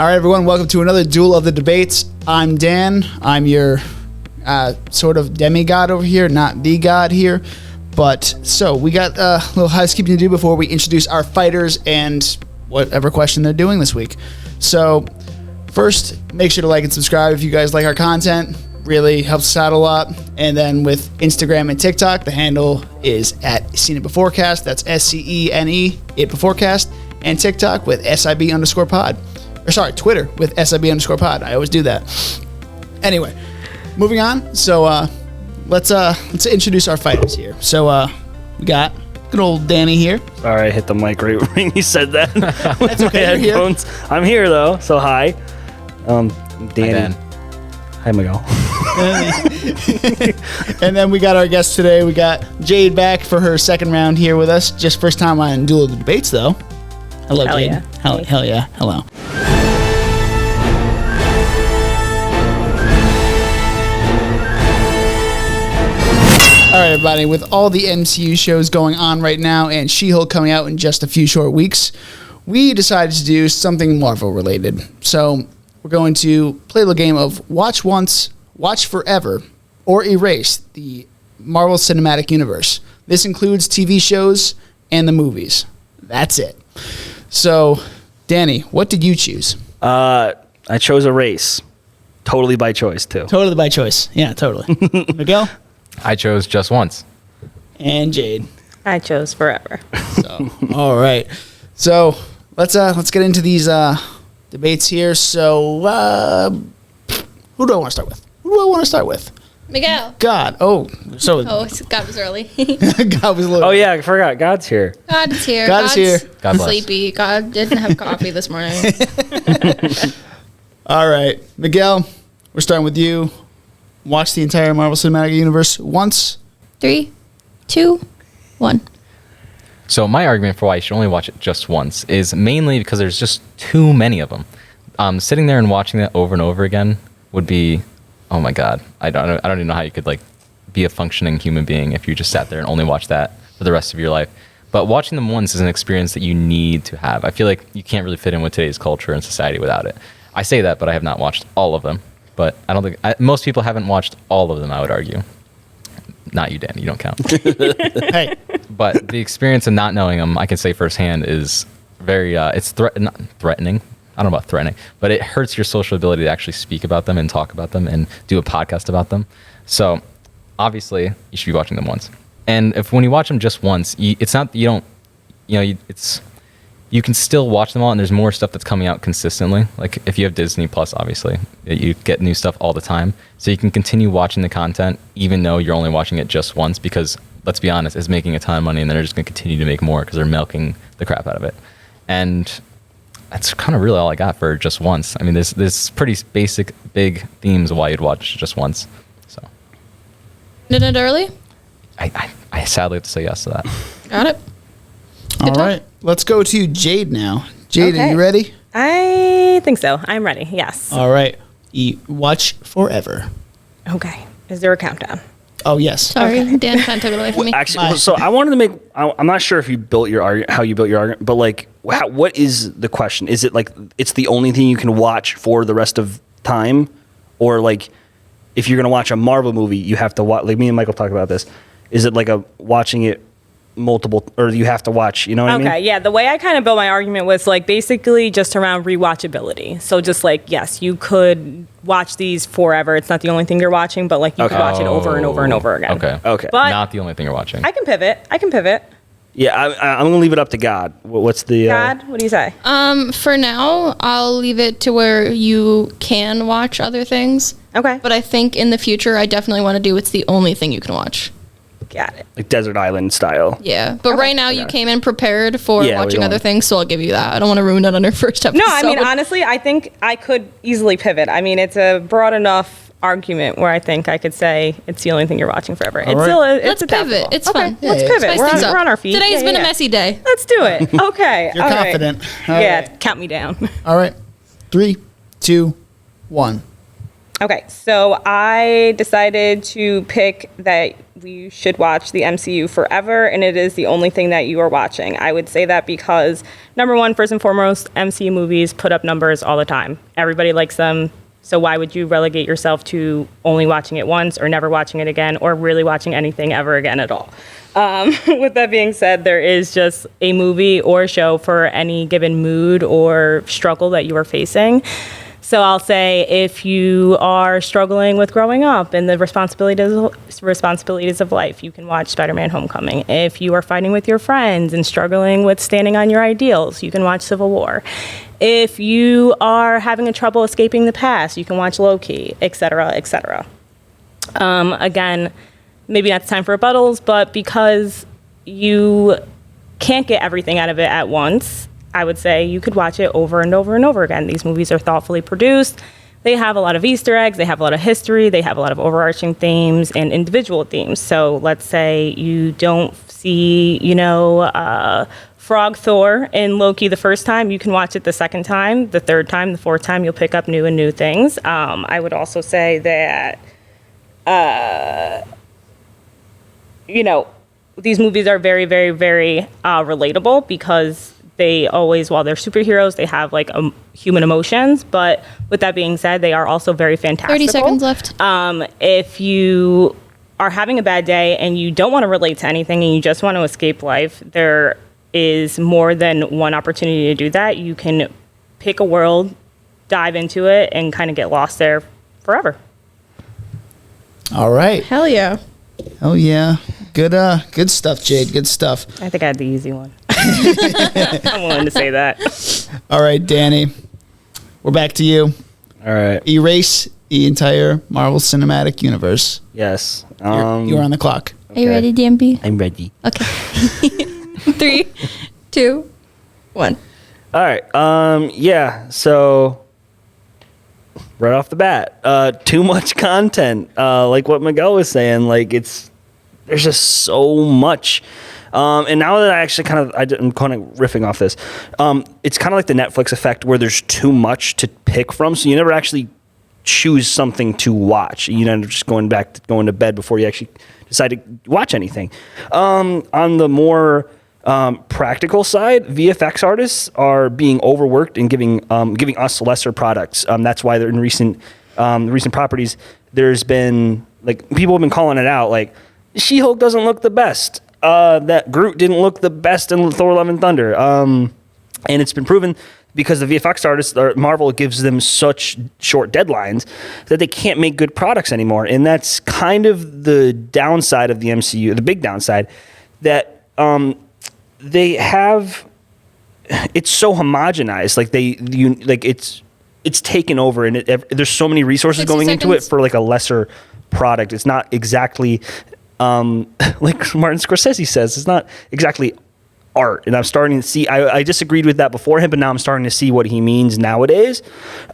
All right, everyone, welcome to another Duel of the Debates. I'm Dan. I'm your sort of demigod over here, not the god here. But so we got a little housekeeping to do before we introduce our fighters and whatever question they're doing this week. So first, make sure to like and subscribe if you guys like our content. Really helps us out a lot. And then with Instagram and TikTok, the handle is at Seen It Beforecast. That's SCENE, It Beforecast. And TikTok with SIB_pod. Or sorry, Twitter with SIB_pod. I always do that. Anyway, moving on. So let's introduce our fighters here. So we got good old Danny here. Sorry, I hit the mic right when you said that. That's okay. You're headphones. Here. I'm here though, so hi. Danny. Hi, Miguel. And then we got our guest today. We got Jade back for her second round here with us. Just first time on Duel of the Debates, though. Hello, Hell Jade. yeah. Hell yeah. Hello. All right, everybody. With all the MCU shows going on right now and She-Hulk coming out in just a few short weeks, we decided to do something Marvel related. So we're going to play the game of Watch Once, Watch Forever, or Erase the Marvel Cinematic Universe. This includes TV shows and the movies. That's it. So, Danny, what did you choose? I chose Erase. Totally by choice, too. Totally by choice. Yeah, totally. Miguel? I chose Just Once. And Jade. I chose Forever. So, all right. So, let's get into these debates here. So, who do I want to start with? Miguel. God. Oh, so God was early. God was a little. Oh, yeah, I forgot. God's here. God is here. God is here. God bless. Sleepy. God didn't have coffee this morning. All right, Miguel, we're starting with you. Watch the entire Marvel Cinematic Universe once. 3, 2, 1. So my argument for why you should only watch it just once is mainly because there's just too many of them. Sitting there and watching that over and over again would be, oh my God, I don't even know how you could like be a functioning human being if you just sat there and only watched that for the rest of your life. But watching them once is an experience that you need to have. I feel like you can't really fit in with today's culture and society without it. I say that, but I have not watched all of them. But I don't think most people haven't watched all of them, I would argue. Not you, Dan. You don't count. Hey. But the experience of not knowing them, I can say firsthand, is very, it's not threatening. I don't know about threatening, but it hurts your social ability to actually speak about them and talk about them and do a podcast about them. So obviously you should be watching them once. And if when you watch them just once, it's not, you don't, it's, you can still watch them all, and there's more stuff that's coming out consistently. Like if you have Disney Plus, obviously, you get new stuff all the time. So you can continue watching the content even though you're only watching it just once because, let's be honest, it's making a ton of money and they're just going to continue to make more because they're milking the crap out of it. And that's kind of really all I got for just once. I mean, there's pretty basic, big themes of why you'd watch just once. So. Did it early? I sadly have to say yes to that. Got it. All right. Let's go to Jade now. Jade, Okay. are you ready? I think so. I'm ready. Yes. All right. Watch Forever. Okay. Is there a countdown? Oh, yes. Sorry, Dan kind of took it away from me. Actually, so I wanted to make. I'm not sure if you built your how you built your argument, but like, what is the question? Is it like it's the only thing you can watch for the rest of time, or like, if you're gonna watch a Marvel movie, you have to watch? Like me and Michael talk about this. Is it like a watching it multiple, or you have to watch? You know what I mean? Okay. Yeah. The way I kind of built my argument was like basically just around rewatchability. So just like, yes, you could watch these forever. It's not the only thing you're watching, but like you could watch it over and over and over again. Okay. But Not the only thing you're watching. I can pivot. Yeah, I'm gonna leave it up to God. What's the God, what do you say? For now, I'll leave it to where you can watch other things. Okay. But I think in the future, I definitely want to do it's the only thing you can watch. Got it. like desert island style? Yeah. But right now, you came in prepared for Yeah, we watching don't- other things, so I'll give you that. I don't want to ruin it on your first episode. No, I mean, honestly, I think I could easily pivot. I mean, it's a broad enough argument where I think I could say it's the only thing you're watching forever. It's right. still it's Let's adaptable. pivot. It's okay, fun. Let's Yeah, pivot. Spice We're things on, up. we're on our feet. Today's Yeah, been yeah. a messy day. Let's do it. Okay. You're all right. confident. All Yeah, right. count me down. All right. 3, 2, 1. Okay, so I decided to pick that we should watch the MCU forever, and it is the only thing that you are watching. I would say that because, number one, first and foremost, MCU movies put up numbers all the time. Everybody likes them, so why would you relegate yourself to only watching it once or never watching it again or really watching anything ever again at all? With that being said, there is just a movie or show for any given mood or struggle that you are facing. So I'll say if you are struggling with growing up and the responsibilities of life, you can watch Spider-Man Homecoming. If you are fighting with your friends and struggling with standing on your ideals, you can watch Civil War. If you are having a trouble escaping the past, you can watch Loki, et cetera, et cetera. Again, maybe not the time for rebuttals, but because you can't get everything out of it at once, I would say you could watch it over and over and over again. These movies are thoughtfully produced. They have a lot of Easter eggs. They have a lot of history. They have a lot of overarching themes and individual themes. So let's say you don't see, Frog Thor in Loki the first time. You can watch it the second time, the third time, the fourth time. You'll pick up new things. I would also say that, these movies are very, very, very relatable because they always, while they're superheroes, they have like human emotions. But with that being said, they are also very fantastical. 30 seconds left. If you are having a bad day and you don't want to relate to anything and you just want to escape life, there is more than one opportunity to do that. You can pick a world, dive into it, and kind of get lost there forever. All right. Hell yeah. Oh yeah. Good stuff, Jade. Good stuff. I think I had the easy one. I'm willing to say that. All right, Danny. We're back to you. All right. Erase the entire Marvel Cinematic Universe. Yes. You're on the clock. Are you ready, DMB? I'm ready. Okay. 3, 2, 1. All right. Yeah. So right off the bat, too much content. Like what Miguel was saying, like there's just so much. And now that I'm kind of riffing off this, it's kind of like the Netflix effect where there's too much to pick from, so you never actually choose something to watch. You end up just going to bed before you actually decide to watch anything. On the more practical side, VFX artists are being overworked and giving us lesser products. That's why they're in recent properties. There's been people have been calling it out, like She-Hulk doesn't look the best. That Groot didn't look the best in Thor: Love and Thunder. And it's been proven because the VFX artists, Marvel gives them such short deadlines that they can't make good products anymore. And that's kind of the downside of the MCU, the big downside, that they have, it's so homogenized. It's taken over, and there's so many resources going into it for like a lesser product. It's not exactly like Martin Scorsese says, it's not exactly art. And I'm starting to see, I disagreed with that beforehand, but now I'm starting to see what he means nowadays.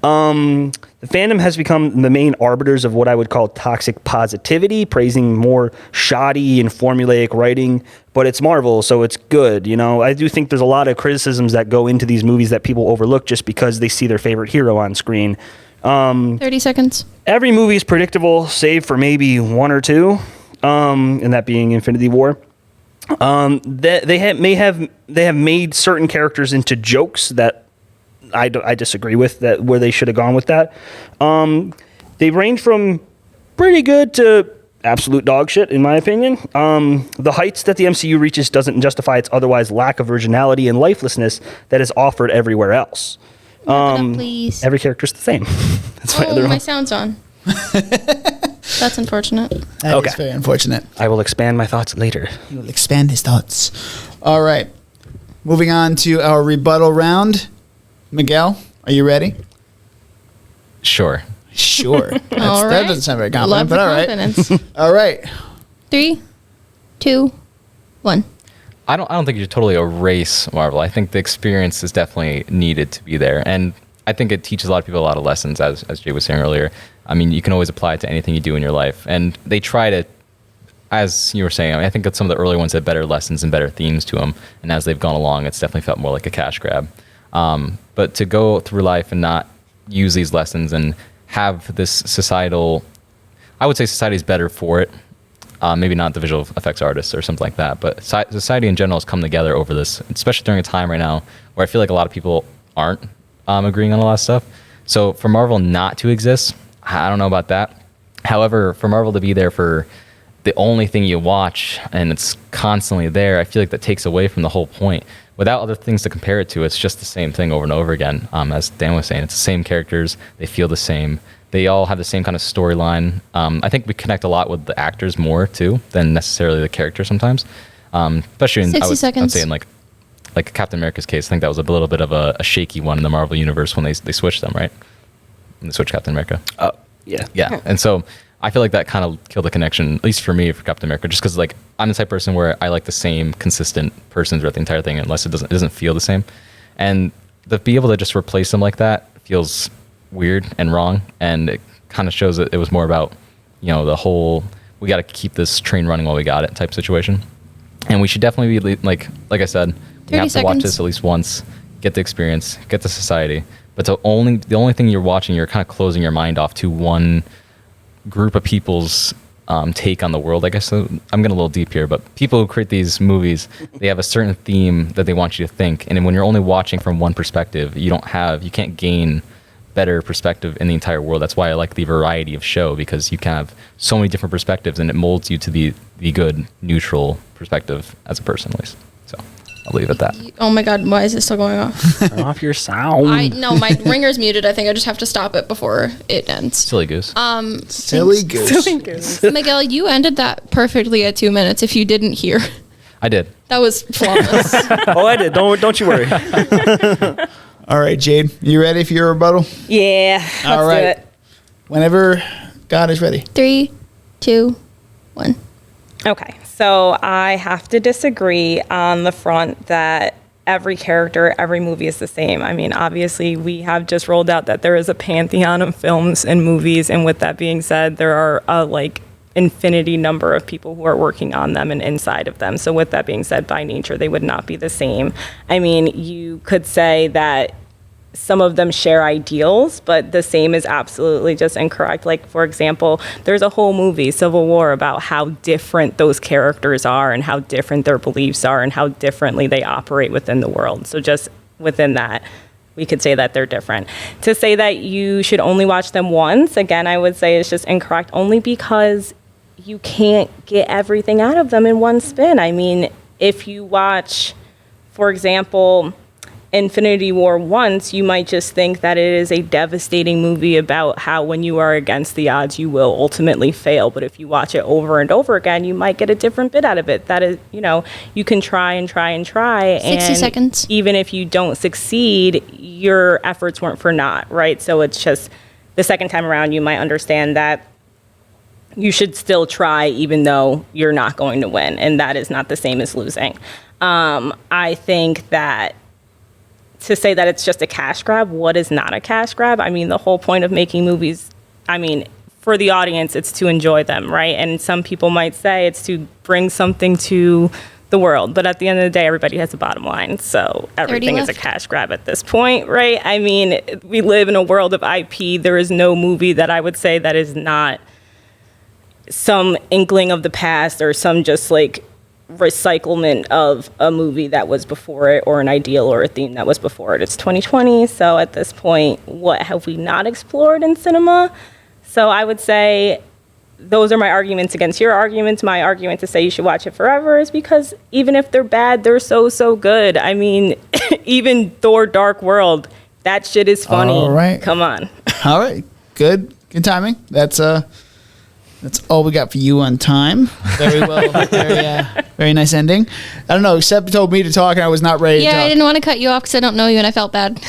The fandom has become the main arbiters of what I would call toxic positivity, praising more shoddy and formulaic writing, but it's Marvel, so it's good. I do think there's a lot of criticisms that go into these movies that people overlook just because they see their favorite hero on screen. 30 seconds. Every movie is predictable, save for maybe one or two. And that being Infinity War. They have made certain characters into jokes that I disagree with, that where they should have gone with that. They range from pretty good to absolute dog shit, in my opinion. The heights that the MCU reaches doesn't justify its otherwise lack of originality and lifelessness that is offered everywhere else. please. Every character's the same. That's my sound's on. That's unfortunate. That is very unfortunate. I will expand my thoughts later. You will expand his thoughts. All right. Moving on to our rebuttal round. Miguel, are you ready? Sure. Sure. All right. That doesn't sound very confident, Love but the all right. confidence. All right. 3, 2, 1. I don't think you should totally erase Marvel. I think the experience is definitely needed to be there. And I think it teaches a lot of people a lot of lessons, as Jay was saying earlier. I mean, you can always apply it to anything you do in your life. And they try to, as you were saying, I think that some of the early ones had better lessons and better themes to them. And as they've gone along, it's definitely felt more like a cash grab. But to go through life and not use these lessons and have this societal. I would say society is better for it. Maybe not the visual effects artists or something like that, but society in general has come together over this, especially during a time right now where I feel like a lot of people aren't agreeing on a lot of stuff. So for Marvel not to exist, I don't know about that. However, for Marvel to be there for the only thing you watch and it's constantly there, I feel like that takes away from the whole point. Without other things to compare it to, it's just the same thing over and over again. As Dan was saying, it's the same characters. They feel the same. They all have the same kind of storyline. I think we connect a lot with the actors more too than necessarily the characters sometimes. Especially in 60 I would seconds. say in like Captain America's case, I think that was a little bit of a shaky one in the Marvel universe when they switched them, right? When they switched Captain America. Oh, yeah. Yeah, and so I feel like that kind of killed the connection, at least for me, for Captain America, just because like I'm the type of person where I like the same consistent person throughout the entire thing, unless it doesn't feel the same, and to be able to just replace them like that feels weird and wrong, and it kind of shows that it was more about the whole we got to keep this train running while we got it type situation, and we should definitely be like I said, we have to watch this at least once, get the experience, get the society, but the only thing you're watching, you're kind of closing your mind off to one group of people's take on the world, I guess. So I'm getting a little deep here, but people who create these movies, they have a certain theme that they want you to think, and when you're only watching from one perspective, you can't gain better perspective in the entire world. That's why I like the variety of show, because you can have so many different perspectives, and it molds you to the good neutral perspective as a person, at least. So I'll leave it at that. Oh my God, why is it still going off? Turn off your sound. No, my ringer's muted. I think I just have to stop it before it ends. Silly goose. Silly goose. Miguel, you ended that perfectly at 2 minutes if you didn't hear. I did. That was flawless. Oh, I did. Don't you worry. All right, Jade, you ready for your rebuttal? Yeah, All let's right. do it. Whenever God is ready. 3, 2, 1. Okay, so I have to disagree on the front that every character, every movie is the same. I mean, obviously, we have just rolled out that there is a pantheon of films and movies, and with that being said, there are infinity number of people who are working on them and inside of them. So with that being said, by nature, they would not be the same. I mean, you could say that some of them share ideals, but the same is absolutely just incorrect. Like, for example, there's a whole movie, Civil War, about how different those characters are and how different their beliefs are and how differently they operate within the world. So just within that, we could say that they're different. To say that you should only watch them once, again, I would say is just incorrect, only because you can't get everything out of them in one spin. I mean, if you watch, for example, Infinity War once, you might just think that it is a devastating movie about how when you are against the odds, you will ultimately fail. But if you watch it over and over again, you might get a different bit out of it. That is, you can try and try and try. 60 seconds. Even if you don't succeed, your efforts weren't for naught, right? So it's just the second time around, you might understand that you should still try even though you're not going to win. And that is not the same as losing. I think that to say that it's just a cash grab, what is not a cash grab? I mean, the whole point of making movies, for the audience, it's to enjoy them, right? And some people might say it's to bring something to the world. But at the end of the day, everybody has a bottom line. So everything is a cash grab at this point, right? I mean, we live in a world of IP. There is no movie that I would say that is not some inkling of the past or some just like recyclement of a movie that was before it or an ideal or a theme that was before it. It's 2020, so at this point, what have we not explored in cinema? So I would say those are my arguments against your arguments. My argument to say you should watch it forever is because even if they're bad, they're so good. I mean, even Thor Dark World, that shit is funny. All right. Come on. All right. Good timing. That's all we got for you on time. Very well. Very nice ending. I don't know. Seb told me to talk, and I was not ready to talk. Yeah, I didn't want to cut you off because I don't know you, and I felt bad.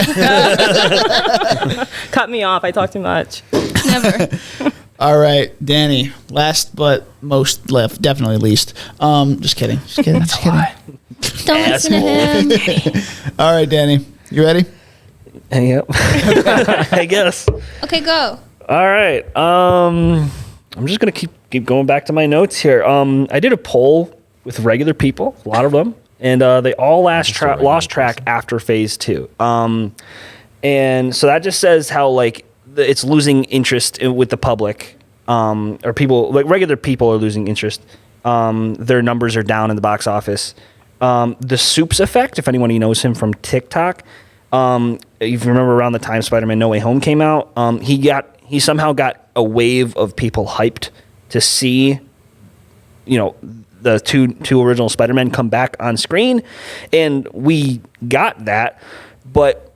Cut me off. I talk too much. Never. All right, Danny. Last but most left, definitely least. Just kidding. Just kidding. Don't listen to him. All right, Danny. You ready? Yep. I guess. Okay, go. All right. I'm just gonna keep going back to my notes here. I did a poll with regular people, a lot of them, and they all lost track after phase 2. And so that just says how like it's losing interest with the public, or people like regular people are losing interest. Their numbers are down in the box office. The Soups Effect, if anyone knows him from TikTok, if you remember around the time Spider-Man No Way Home came out, he somehow got a wave of people hyped to see, the two original Spider-Men come back on screen, and we got that, but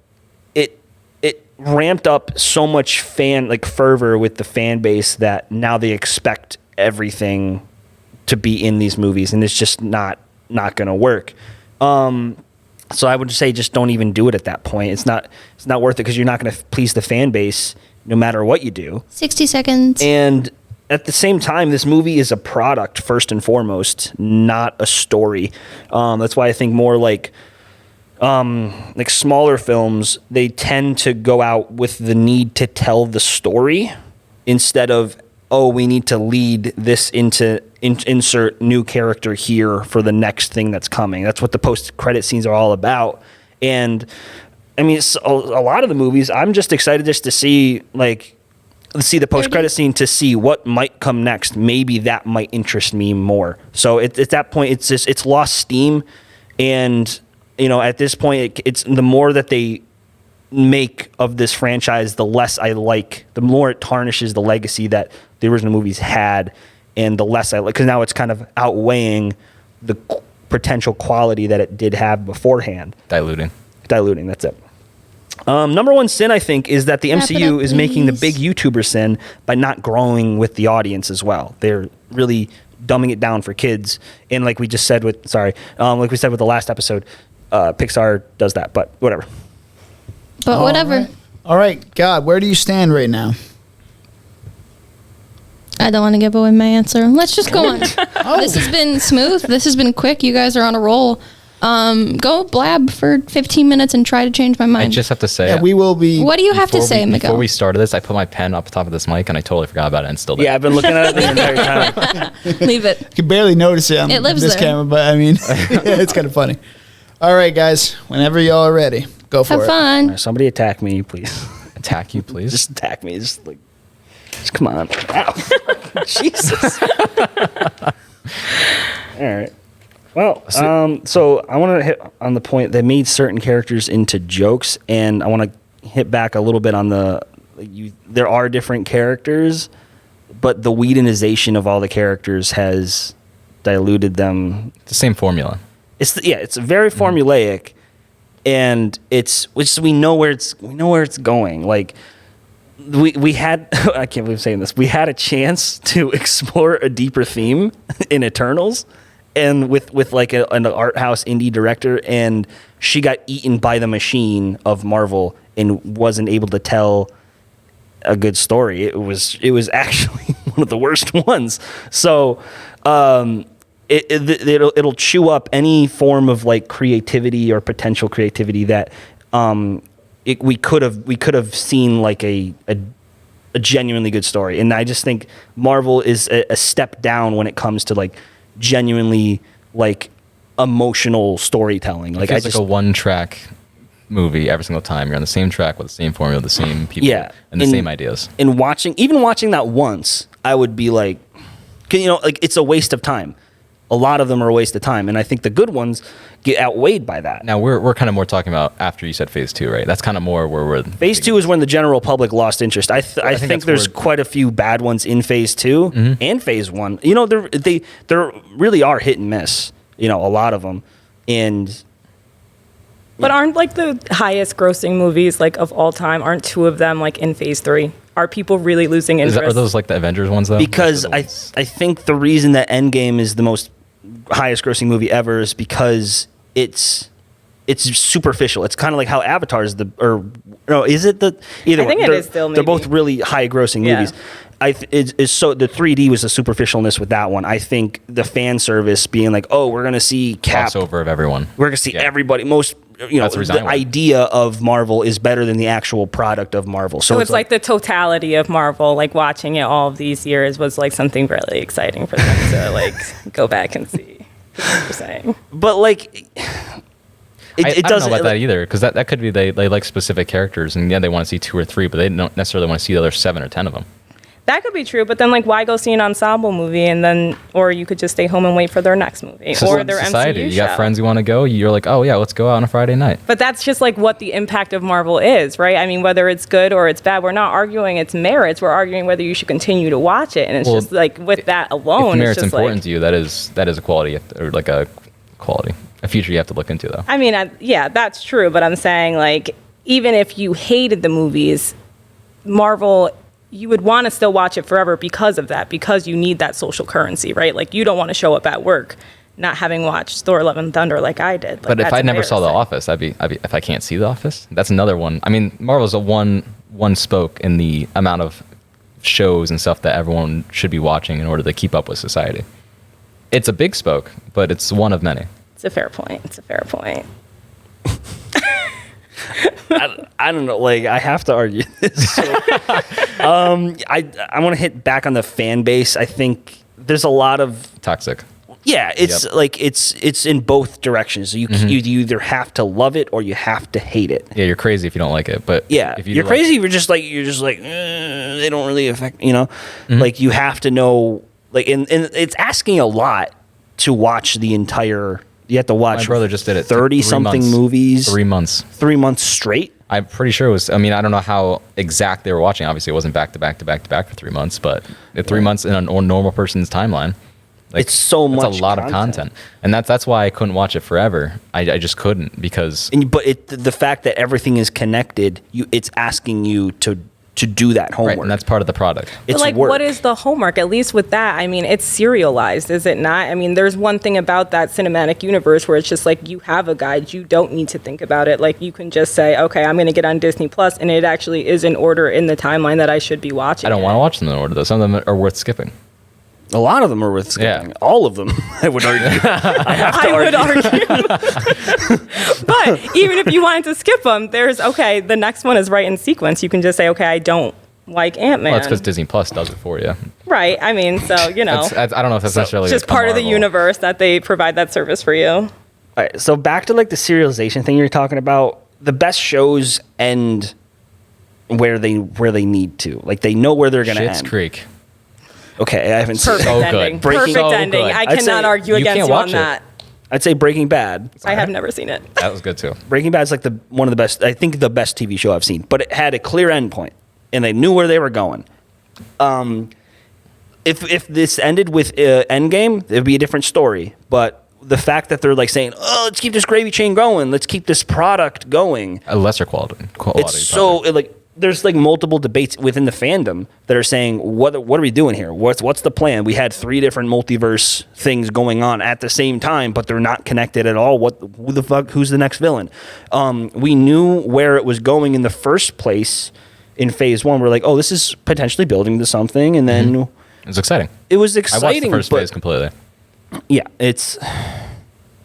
it ramped up so much fervor with the fan base that now they expect everything to be in these movies, and it's just not going to work. So I would say just don't even do it at that point. It's not worth it because you're not going to please the fan base no matter what you do. 60 seconds. And at the same time, this movie is a product first and foremost, not a story. That's why I think more like smaller films, they tend to go out with the need to tell the story instead of, we need to lead this into insert new character here for the next thing that's coming. That's what the post-credit scenes are all about. And I mean, it's a lot of the movies, I'm just excited just to see the post-credit scene to see what might come next. Maybe that might interest me more. So at that point, it's lost steam. And, at this point, it's the more that they make of this franchise, the less I like, the more it tarnishes the legacy that the original movies had, and the less I like, because now it's kind of outweighing the potential quality that it did have beforehand. Diluting, that's it. Number one sin, I think, is that the Wrap it MCU up, is making the please. big YouTuber sin by not growing with the audience as well. They're really dumbing it down for kids. And like we said with the last episode, Pixar does that, but whatever. But whatever. All right, God, where do you stand right now? I don't want to give away my answer. Let's just go on. This has been smooth. This has been quick. You guys are on a roll. Go blab for 15 minutes and try to change my I mind. just have to say, Yeah, we will be. What do you have to say, Miguel? Before we started this, I put my pen up top of this mic and I totally forgot about it and still did. Yeah, I've been looking at it the entire time. Leave it. You can barely notice it on It lives this there. camera, but I mean, it's kind of funny. All right, guys, whenever y'all are ready, go for Have it. fun. Somebody attack me, please. Attack you, please. Just attack me. Just come on. Ow. Jesus. All right. Well, so I want to hit on the point they made certain characters into jokes, and I want to hit back a little bit on there are different characters, but the Whedonization of all the characters has diluted them. It's the same formula. It's very formulaic, and we know where it's going. Like we had I can't believe I'm saying this. We had a chance to explore a deeper theme in Eternals, and with like an art house indie director, and she got eaten by the machine of Marvel and wasn't able to tell a good story. It was actually one of the worst ones. So it'll chew up any form of like creativity or potential creativity that we could have seen like a genuinely good story. And I just think Marvel is a step down when it comes to like genuinely like emotional storytelling. Like it's like a one-track movie every single time. You're on the same track with the same formula, the same people, and the same ideas. And watching that once, I would be like, like it's a waste of time. A lot of them are a waste of time, and I think the good ones get outweighed by that. Now we're kind of more talking about after you said phase 2, right? That's kind of more where we're. Phase 2 is when the general public lost interest. I think there's quite a few bad ones in phase 2 and phase 1. They really are hit and miss. A lot of them, and. But aren't like the highest grossing movies like of all time? Aren't 2 of them like in phase 3? Are people really losing interest? Are those like the Avengers ones though? Because I think the reason that Endgame is the most highest grossing movie ever is because it's superficial. It's kind of like how Avatar is is it the either I think one. it is still They're maybe. both really high grossing Yeah. movies. So the 3D was a superficialness with that one. I think the fan service being like, we're gonna see Cap, crossover of everyone. we're gonna see everybody. Most That's the reason I the went. idea of Marvel is better than the actual product of Marvel. So it's like the totality of Marvel, like watching it all of these years was like something really exciting for them to like go back and see. What you're saying. But like, I don't know about that either, because that could be they like specific characters, and yeah, they want to see 2 or 3, but they don't necessarily want to see the other 7 or 10 of them. That could be true, but then like, why go see an ensemble movie and then, or you could just stay home and wait for their next movie or their society. MCU You show. got friends who want to go. You're like, oh yeah, let's go out on a Friday night. But that's just like what the impact of Marvel is, right? I mean, whether it's good or it's bad, we're not arguing its merits. We're arguing whether you should continue to watch it, and it's just like with that alone, If merit's it's just important like, to you, that is a quality, or like a future you have to look into, though. I mean, yeah, that's true, but I'm saying like, even if you hated the movies, Marvel, you would want to still watch it forever because of that, because you need that social currency, right? Like, you don't want to show up at work not having watched Thor: Love and Thunder like I did. Like, But if I never saw The embarrassing. Office, I'd be if I can't see The Office, that's another one. I mean, Marvel's a one spoke in the amount of shows and stuff that everyone should be watching in order to keep up with society. It's a big spoke, but it's one of many. It's a fair point. It's a fair point. I don't know. Like, I have to argue this. So, I want to hit back on the fan base. I think there's a lot of Toxic. yeah. It's like it's in both directions. So you either have to love it or you have to hate it. Yeah, you're crazy if you don't like it, but Yeah, if you you're like- crazy. You're just like they don't really affect. You know, like you have to know. Like, and it's asking a lot to watch the entire. You have to watch. My brother just did it. 30-something 3 months. movies. 3 months. 3 months straight. I'm pretty sure it was. I mean, I don't know how exact they were watching. Obviously, it wasn't back to back to back to back for 3 months, but 3 months in a normal person's timeline. Like, It's so that's much a lot of content, and that's why I couldn't watch it forever. I just couldn't, because But the fact that everything is connected, it's asking you to do that homework. right, and that's part of the product. It's But like, work. what is the homework? At least with that, I mean, it's serialized, is it not? I mean, there's one thing about that cinematic universe where it's just like, you have a guide, you don't need to think about it. Like, you can just say, okay, I'm going to get on Disney Plus, and it actually is in order in the timeline that I should be watching. I don't want to watch them in order, though. Some of them are worth skipping. A lot of them are worth skipping. Yeah. All of them, I would argue. I would argue. But even if you wanted to skip them, there's, okay, the next one is right in sequence. You can just say, okay, I don't like Ant-Man. Well, that's because Disney Plus does it for you. Right. I mean, so, you know, I don't know if that's necessarily it's just like a part of the Marvel. universe that they provide that service for you. All right, so back to like the serialization thing you're talking about. The best shows end where they need to. Like, they know where they're going to Schitt's end. Creek. Okay, I haven't seen Perfect it. So good. ending. Breaking- Perfect So ending. good. I I'd cannot say argue you against can't you on watch it. that. I'd say Breaking Bad. I have never seen it. That was good too. Breaking Bad is like one of the best. I think the best TV show I've seen. But it had a clear end point, and they knew where they were going. If this ended with Endgame, it'd be a different story. But the fact that they're like saying, "Oh, let's keep this gravy train going. Let's keep this product going." A lesser quality. It's so like there's like multiple debates within the fandom that are saying, what are we doing here? What's the plan? We had 3 different multiverse things going on at the same time, but they're not connected at all. Who the fuck? Who's the next villain? We knew where it was going in the first place in phase 1. We're like, oh, this is potentially building to something, and then It was exciting. it was I watched exciting. the first but phase completely. yeah,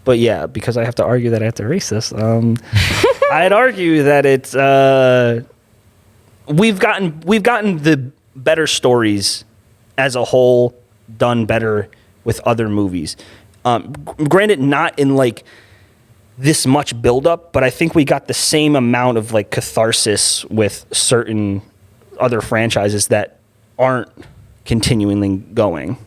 but yeah, because I have to argue that I have to erase this. I'd argue that it's we've gotten the better stories as a whole done better with other movies. Granted, not in like this much buildup, but I think we got the same amount of like catharsis with certain other franchises that aren't continually going.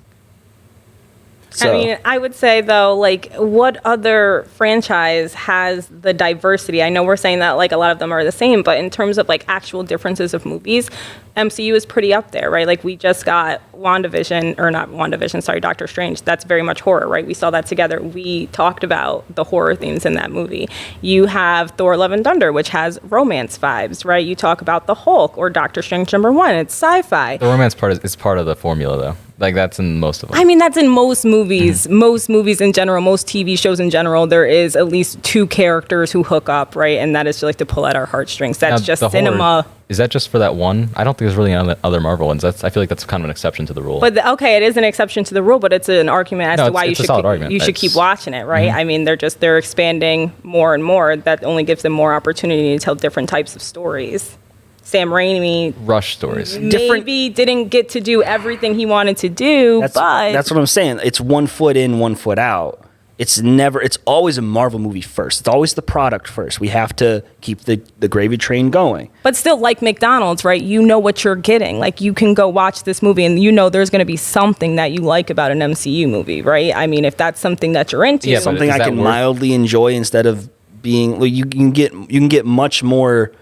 So, I mean, I would say though, like, what other franchise has the diversity? I know we're saying that like a lot of them are the same, but in terms of like actual differences of movies, MCU is pretty up there, right? Like, we just got Doctor Strange. That's very much horror, right? We saw that together. We talked about the horror themes in that movie. You have Thor: Love and Thunder, which has romance vibes, right? You talk about the Hulk or Doctor Strange #1. It's sci-fi. The romance part is part of the formula, though. Like, that's in most of them. I mean, that's in most movies. Most movies in general, most TV shows in general, there is at least 2 characters who hook up, right? And that is just like to pull at our heartstrings. That's Now, just the horror- cinema. Is that just for that one? I don't think there's really other Marvel ones. I feel like that's kind of an exception to the rule. But okay, it is an exception to the rule, but it's an argument as No, to it's- why it's a solid argument. you should keep It's- watching it, right? I mean, they're expanding more and more. That only gives them more opportunity to tell different types of stories. Sam Raimi Rush stories. maybe didn't get to do everything he wanted to do, but that's what I'm saying. It's 1 foot in, 1 foot out. it's always a Marvel movie first. It's always the product first. We have to keep the gravy train going. But still, like McDonald's, right? You know what you're getting. Like, you can go watch this movie and you know there's going to be something that you like about an MCU movie, right? I mean, if that's something that you're into. Yeah, but something is I that can worth- mildly enjoy instead of being, like, you can get much more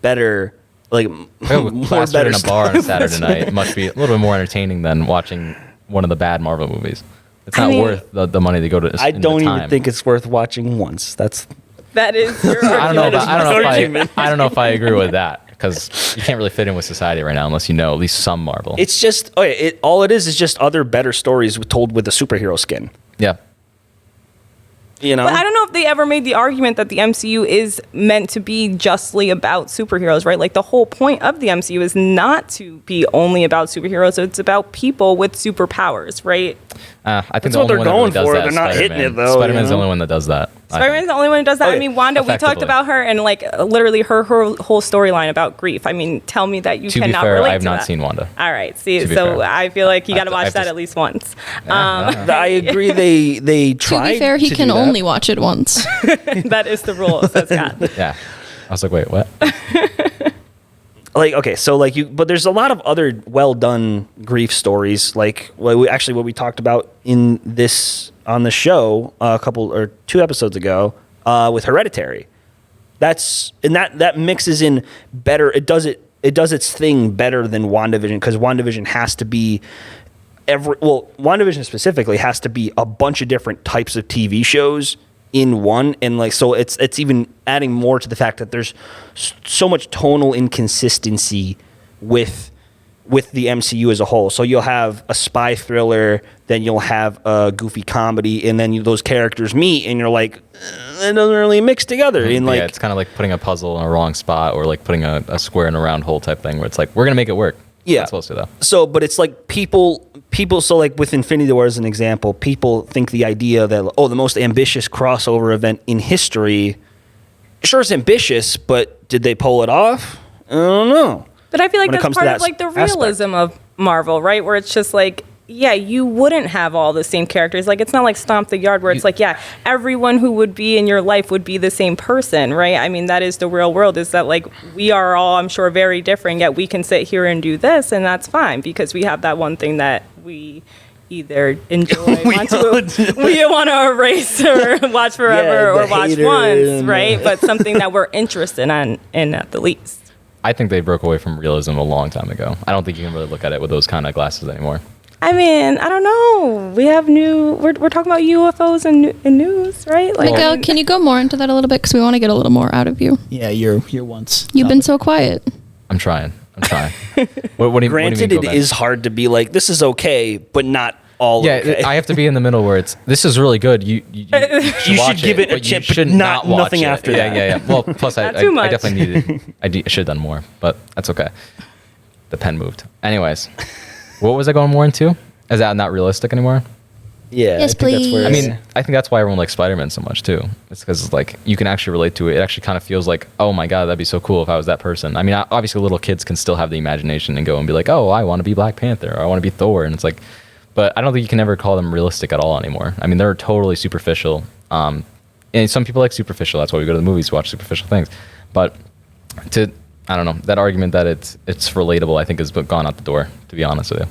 better, like, more Faster better in a bar on a stuff. Saturday night. It must be a little bit more entertaining than watching one of the bad Marvel movies. It's I not mean, worth the money to go to. I in the don't even time. think it's worth watching once. That's That is your I don't know. argument. I don't know if I agree with that, because you can't really fit in with society right now unless you know at least some Marvel. it's just all it is just other better stories told with a superhero skin. Yeah. You know, But I don't know if they ever made the argument that the MCU is meant to be justly about superheroes, right? Like, the whole point of the MCU is not to be only about superheroes. It's about people with superpowers, right? I think That's the what only they're one that going really does for. that They're is not hitting Spider-Man. it, though, Spider-Man's you the know? only one that does that. Spider-Man's the only one who does that. Oh, yeah. I mean, Wanda, we talked Effectively. about her and, like, literally her whole storyline about grief. I mean, tell me that you To be cannot fair, relate I have to not that. seen Wanda. All right. See, To be so fair. I feel like you got to I watch have that to- at least once. I agree. They To tried. be fair, he to can do that. only watch it once. That is the rule, says Scott. Yeah. I was like, wait, what? Like, okay, so like but there's a lot of other well done grief stories, like what we talked about on the show a couple or 2 episodes ago with Hereditary. That mixes in better. It does its thing better than WandaVision, because WandaVision has to be WandaVision specifically has to be a bunch of different types of TV shows in one, and like, so it's even adding more to the fact that there's so much tonal inconsistency with the MCU as a whole. So you'll have a spy thriller, then you'll have a goofy comedy, and then those characters meet, and you're like, it doesn't really mix together. And like, yeah, it's kind of like putting a puzzle in a wrong spot, or like putting a square in a round hole type thing, where it's like, we're going to make it work. Yeah. It's supposed to, though. So, but it's like people. So, like with Infinity War as an example, people think the idea that, oh, the most ambitious crossover event in history. Sure, it's ambitious, but did they pull it off? I don't know. But I feel like When it that's comes to part that of, like, the aspect. realism of Marvel, right? Where it's just like, yeah, you wouldn't have all the same characters. Like, it's not like Stomp the Yard, where it's like, yeah, everyone who would be in your life would be the same person, right? I mean, that is the real world, is that, like, we are all, I'm sure, very different, yet we can sit here and do this, and that's fine, because we have that one thing that we either enjoy, we want to erase or watch forever, Yeah, the or watch hater once, and right? But something that we're interested in at the least. I think they broke away from realism a long time ago. I don't think you can really look at it with those kind of glasses anymore. I mean, I don't know. We have we're talking about UFOs and news, right? Like, Miguel, can you go more into that a little bit? Because we want to get a little more out of you. Yeah, you're once. You've been so quiet. I'm trying. What do you Granted, mean, it go back? is hard to be like, this is okay, but not all Yeah, okay. I have to be in the middle where it's, this is really good. You You watch should give it a but you chip, but should not watch nothing it. after Yeah, that. yeah. Well, plus I Not too much. definitely needed. I should have done more, but that's okay. The pen moved. Anyways, what was I going more into? Is that not realistic anymore? Yeah, Yes, I think that's where please. I mean, I think that's why everyone likes Spider-Man so much too. It's because like you can actually relate to it. It actually kind of feels like, oh my god, that'd be so cool if I was that person. I mean, obviously little kids can still have the imagination and go and be like, oh, I want to be Black Panther, or I want to be Thor, and it's like, but I don't think you can ever call them realistic at all anymore. I mean, they're totally superficial. And some people like superficial. That's why we go to the movies to watch superficial things. But I don't know, that argument that it's relatable, I think has gone out the door, to be honest with you.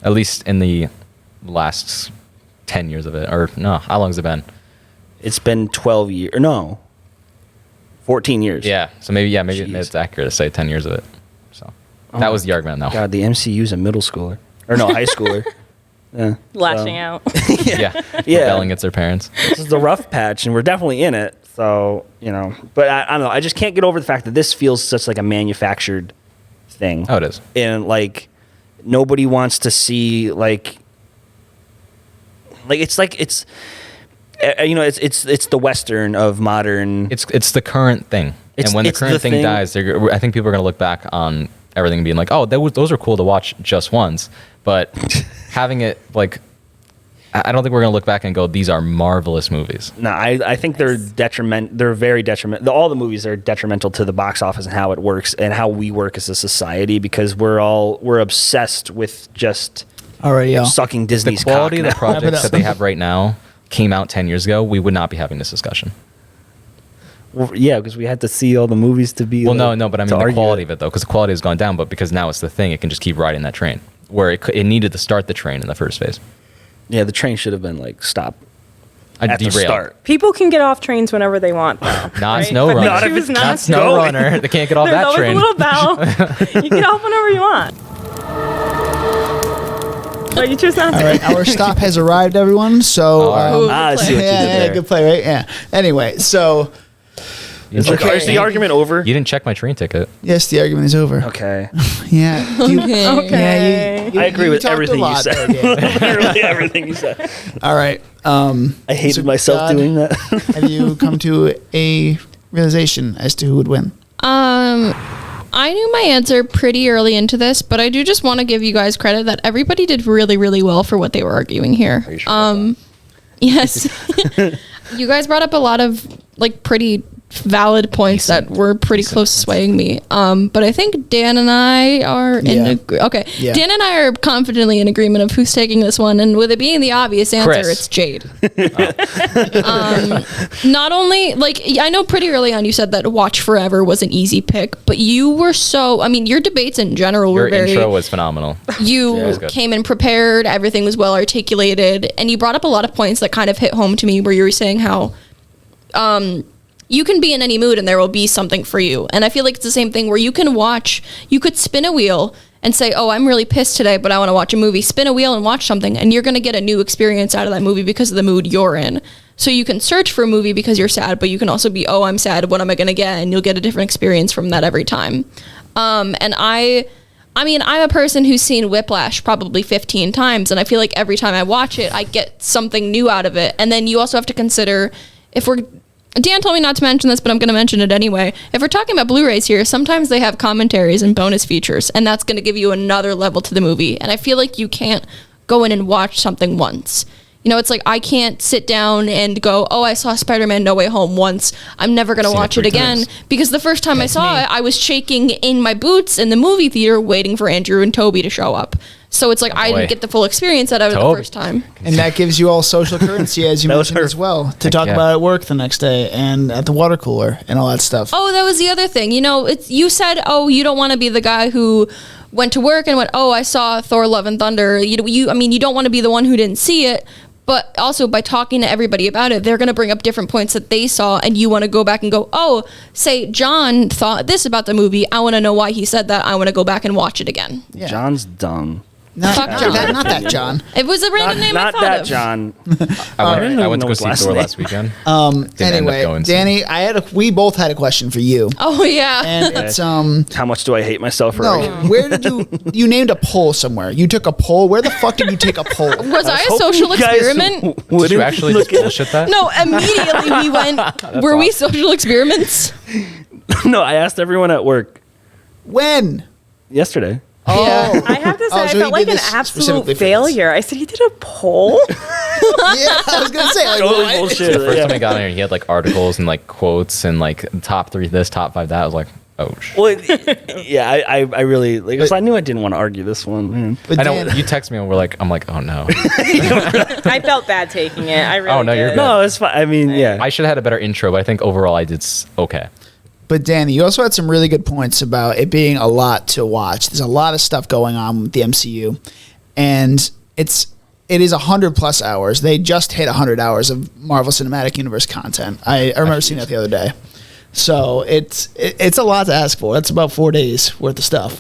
At least in the last 10 years of it, or no, how long has it been? it's been 12 years, or no, 14 years. Yeah, so maybe Jeez. it's accurate to say 10 years of it. So that was the argument, though. God, the MCU's a middle schooler, or no, high schooler. Yeah. lashing So, out. Yeah, Yeah. rebelling against their parents. This is the rough patch, and we're definitely in it. So, you know, but I don't know. I just can't get over the fact that this feels such like a manufactured thing. Oh, it is. And like nobody wants to see like it's you know, it's the Western of modern. It's the current thing, and when the it's current the thing thing. dies, I think people are going to look back on everything being like, oh, those are cool to watch just once, but having it like, I don't think we're going to look back and go, these are marvelous movies. No, I think they're They're very detrimental. All the movies are detrimental to the box office and how it works and how we work as a society, because we're obsessed with just All right, y'all. sucking The Disney's quality cock of the now. Wrap it projects up. that they have right now, came out 10 years ago, we would not be having this discussion. Well, yeah, because we had to see all the movies to be. Well, like, no, but I mean the quality of it though, because the quality has gone down. But because now it's the thing, it can just keep riding that train. Where it needed to start the train in the first phase. Yeah, the train should have been like stop I'd at the derail. start. People can get off trains whenever they want, though. Not right? Snow But they Runner. choose not Not to. Snow Runner. They can't get off There's that always train. a little bell. You get off whenever you want. But you choose not to. All right, our stop has arrived, everyone. So, Ooh, I good see what you play. did there. good play, right? Yeah. Anyway, so You didn't, Okay. Is the argument over? you didn't check my train ticket. yes, the argument is over. Okay. Yeah. You- Okay. Yeah, I agree with talked a everything you lot said. there, Dan. Literally everything you said. All right. I hated So, myself God, doing that. Have you come to a realization as to who would win? I knew my answer pretty early into this, but I do just want to give you guys credit that everybody did really, really well for what they were arguing here. Are you sure about Yes. You guys brought up a lot of like pretty valid points that were pretty close to swaying me. But I think Dan and I are in okay. Yeah. Dan and I are confidently in agreement of who's taking this one, and with it being the obvious answer, Chris. it's Jade. Not only like I know pretty early on you said that Watch Forever was an easy pick, but you were so your debates in general Your were very intro was phenomenal. you it was good. came in prepared, everything was well articulated, and you brought up a lot of points that kind of hit home to me where you were saying how you can be in any mood and there will be something for you. And I feel like it's the same thing where you could spin a wheel and say, oh, I'm really pissed today, but I want to watch a movie. Spin a wheel and watch something, and you're going to get a new experience out of that movie because of the mood you're in. So you can search for a movie because you're sad, but you can also be, oh, I'm sad, what am I going to get? And you'll get a different experience from that every time. And I'm a person who's seen Whiplash probably 15 times, and I feel like every time I watch it, I get something new out of it. And then you also have to consider, Dan told me not to mention this, but I'm going to mention it anyway. If we're talking about Blu-rays here, sometimes they have commentaries and bonus features, and that's going to give you another level to the movie. And I feel like you can't go in and watch something once. It's like I can't sit down and go, oh, I saw Spider-Man No Way Home once. I'm never going to watch it again. Because the first time I saw it, I was shaking in my boots in the movie theater waiting for Andrew and Toby to show up. So it's like I didn't get the full experience out of it the first time. And that gives you all social currency, as you mentioned as well, to talk about at work the next day and at the water cooler and all that stuff. Oh, that was the other thing. You said, oh, you don't want to be the guy who went to work and went, oh, I saw Thor: Love and Thunder. You don't want to be the one who didn't see it. But also by talking to everybody about it, they're going to bring up different points that they saw, and you want to go back and go, oh, say John thought this about the movie. I want to know why he said that. I want to go back and watch it again. Yeah. John's dumb. Fuck John. Not that John. It was a random name I Not thought that of. John. I went to go his see last Thor name. last weekend. Didn't end up Anyway, going, so- Danny, we both had a question for you. Oh, yeah. And it's How much do I hate myself for no, arguing? where did you named a poll somewhere? You took a poll. Where the fuck did you take a poll? Was I a Hoping social you guys experiment? Did you wouldn't actually look just at- bullshit that? No, immediately we went, were we social experiments? No, I asked everyone at work When? yesterday. Oh, I have to say, Oh, I so he felt like did an this specifically absolute for this. failure. I said, you did a poll? yeah. I was gonna say like, Totally what? bullshit. The first Yeah. time I got in here, he had like articles and like quotes and like top 3 this, top 5 that. I was like, oh shit. Well, yeah, I really like. 'Cause I knew I didn't want to argue this one. Man. But I know Dan, you text me and I'm like, oh no. I felt bad taking it. I really Oh, no, you're did. good. No, it's fine. I mean, yeah. I should have had a better intro, but I think overall I did okay. But Danny, you also had some really good points about it being a lot to watch. There's a lot of stuff going on with the MCU, and it is 100+ hours. They just hit 100 hours of Marvel Cinematic Universe content. I remember seeing that the other day. So it's a lot to ask for. That's about 4 days worth of stuff.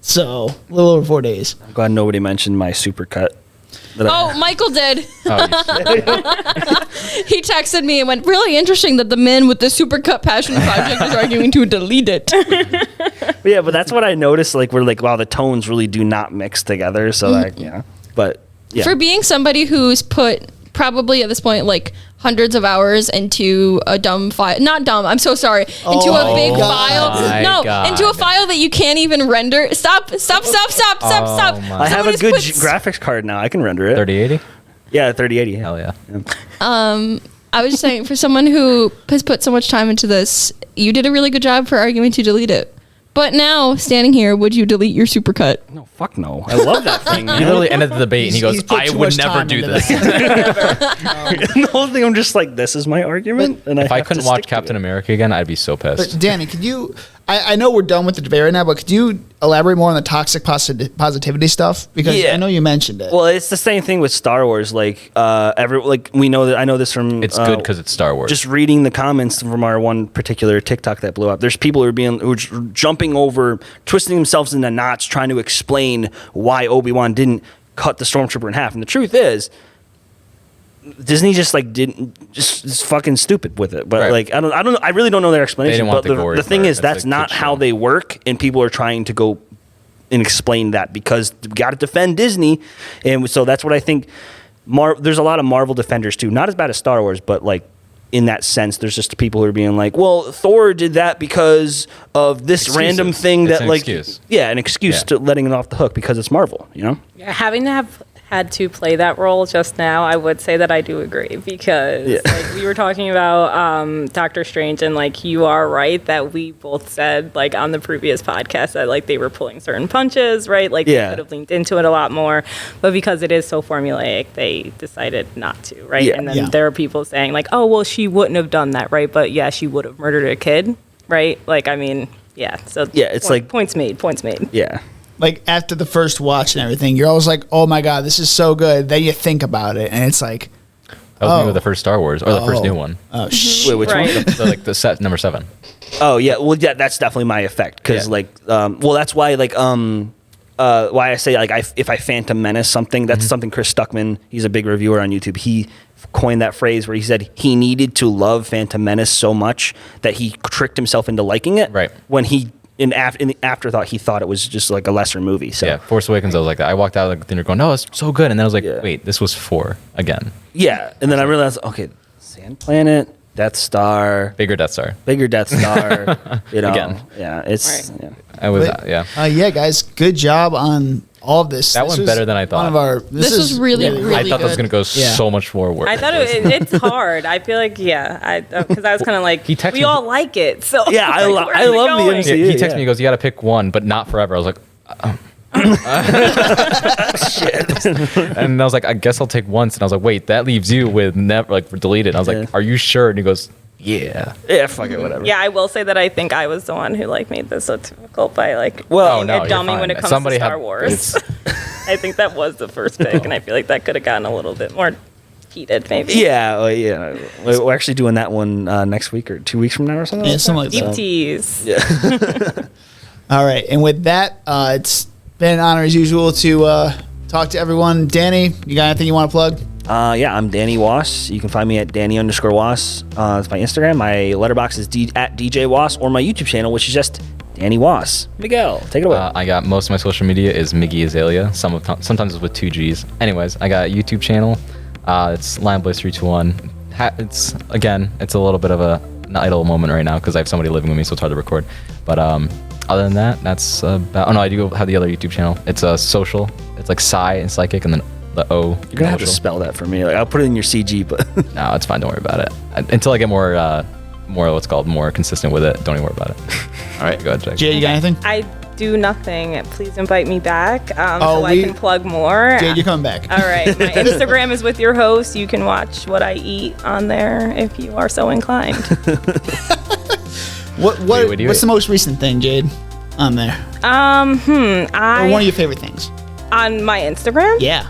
So a little over 4 days. I'm glad nobody mentioned my supercut. Oh, Michael did. Oh, you He texted me and went, really interesting that the man with the Supercut Passion Project is arguing to delete it. But yeah, but that's what I noticed. Like, we're like, wow, the tones really do not mix together. So, like, yeah. But yeah, For being somebody who's put probably at this point like hundreds of hours into a dumb file, not dumb, I'm so sorry, into a big my file. God. Into a file that you can't even render. Stop. my- I have a Somebody's good put graphics card now. I can render it. 3080? Yeah, 3080. Yeah. Hell yeah. I was just saying, for someone who has put so much time into this, you did a really good job for arguing to delete it. But now, standing here, would you delete your supercut? No, fuck no. I love that thing, He man. literally ended the debate and he goes, He's put I too would much never time do into this. The whole thing, I'm just like, this is my argument, and If I have to couldn't watch stick to Captain it. America again, I'd be so pissed. But Danny, could you? I know we're done with the debate right now, but could you elaborate more on the toxic positivity stuff? Because Yeah. I know you mentioned it. Well, it's the same thing with Star Wars. Like, we know that. I know this from. It's good because it's Star Wars. Just reading the comments from our one particular TikTok that blew up. There's people who are jumping over, twisting themselves into knots, trying to explain why Obi-Wan didn't cut the stormtrooper in half. And the truth is, Disney just like didn't just fucking stupid with it. But Right. like I don't know. I really don't know their explanation. want But the gory the thing part. is, That's that's a not good how show. they work, and people are trying to go and explain that because we got to defend Disney, and so that's what I think. There's a lot of Marvel defenders too. Not as bad as Star Wars, but like in that sense, there's just people who are being like, "Well, Thor did that because of this Excuses. random thing It's that an like, excuse. yeah, an excuse Yeah. to letting it off the hook because it's Marvel." You know? Yeah, having to have had to play that role just now, I would say that I do agree because like we were talking about Doctor Strange and like you are right that we both said like on the previous podcast that like they were pulling certain punches, right? Like Yeah. they could have leaned into it a lot more, but because it is so formulaic, they decided not to, right? Yeah. And then Yeah. there are people saying like, oh well, she wouldn't have done that, right? But yeah, she would have murdered a kid, right? Like I mean, yeah. So Yeah, it's like- points made. Points made. Yeah. like after the first watch and everything, you're always like, "Oh my god, this is so good." Then you think about it, and it's like, That was me Oh. with the first Star Wars or the first Oh. new one. "Oh shit." Wait, which Right. one? Like the set number 7. Oh yeah, well yeah, that's definitely my effect because Yeah. like, well that's why like why I say like if I Phantom Menace something, that's something Chris Stuckman, he's a big reviewer on YouTube. He coined that phrase where he said he needed to love Phantom Menace so much that he tricked himself into liking it. Right. When he in the afterthought he thought it was just like a lesser movie. So Yeah, Force Awakens, I was like that. I walked out of the theater going, "No, it's so good," and then I was like, Yeah. "Wait, this was 4 again." yeah, and then I realized okay, Sand Planet, Death Star, Bigger Death Star. bigger Death Star, you know. Again. Yeah, it's Right. yeah. I was But, yeah. Yeah, guys, good job on all of this. That This went was better than I thought. One of our. This was is really, I really thought that was good. gonna go Yeah. so much more work. I thought it's hard. I feel like because I was kind of like He texted we me- all like it. So Yeah, I like, lo- where's I it love the going? MC. He texted Yeah. me, he goes, "You got to pick one, but not forever." I was like, and I was like, "I guess I'll take once." And I was like, "Wait, that leaves you with never like deleted." I was Yeah. like, "Are you sure?" And he goes, "Yeah." Yeah, fuck it, whatever. Yeah, I will say that I think I was the one who like made this so difficult by like Well, being no, a you're dummy fine. when it comes Somebody to Star had- Wars. I think that was the first pick, and I feel like that could have gotten a little bit more heated, maybe. Yeah, well, yeah. We're actually doing that one next week or 2 weeks from now or something. Yeah, like something that. like Deep that. tease. All right, and with that, it's been an honor as usual to talk to everyone. Danny, you got anything you want to plug? Yeah, I'm Danny Wass. You can find me at Danny_Wass. It's my Instagram. My letterbox is at DJ Wass, or my YouTube channel, which is just Danny Wass. Miguel, take it away. I got most of my social media is Miggy Azalea. Sometimes it's with 2 G's. Anyways, I got a YouTube channel. It's LionBlaze321. It's a little bit of an idle moment right now because I have somebody living with me, so it's hard to record. But other than that, that's about. Oh no, I do have the other YouTube channel. It's a social. It's like Psy and Psychic, and then the O. You're gonna have to social. spell that for me. Like, I'll put it in your CG, but No, it's fine. Don't worry about it. Until I get more what's called more consistent with it. Don't even worry about it. All right, go ahead, Jack. Jay, you got anything? I do nothing. Please invite me back Oh, so I can plug more. Jay, you're coming back. All right. My Instagram is with your host. You can watch what I eat on there if you are so inclined. What's the most recent thing, Jade, on there? Or one of your favorite things? On my Instagram? Yeah.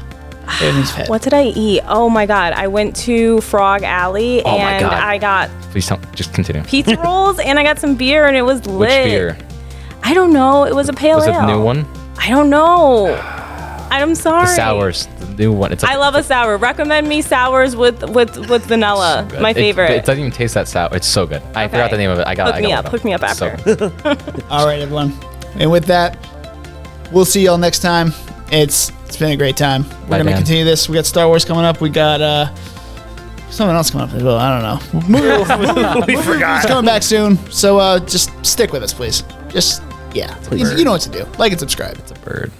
Favorite things you've had. What did I eat? Oh my God. I went to Frog Alley Oh my and God. I got Please don't. Just continue. pizza rolls and I got some beer and it was lit. Which beer? I don't know. It was a pale Was it ale. the new one? I don't know. I'm sorry. The sours. The new one. It's like, I love a sour. Recommend me sours with vanilla. so good. My favorite. It doesn't even taste that sour. It's so good. I forgot Okay. the name of it. I got Hook me up. one. Hook me up So after. good. All right, everyone. And with that, we'll see y'all next time. It's been a great time. We're Bye, gonna Dan. continue this. We got Star Wars coming up. We got something else coming up as well. I don't know. we forgot. It's coming back soon. So just stick with us, please. Just yeah. You know what to do. Like and subscribe. It's a bird.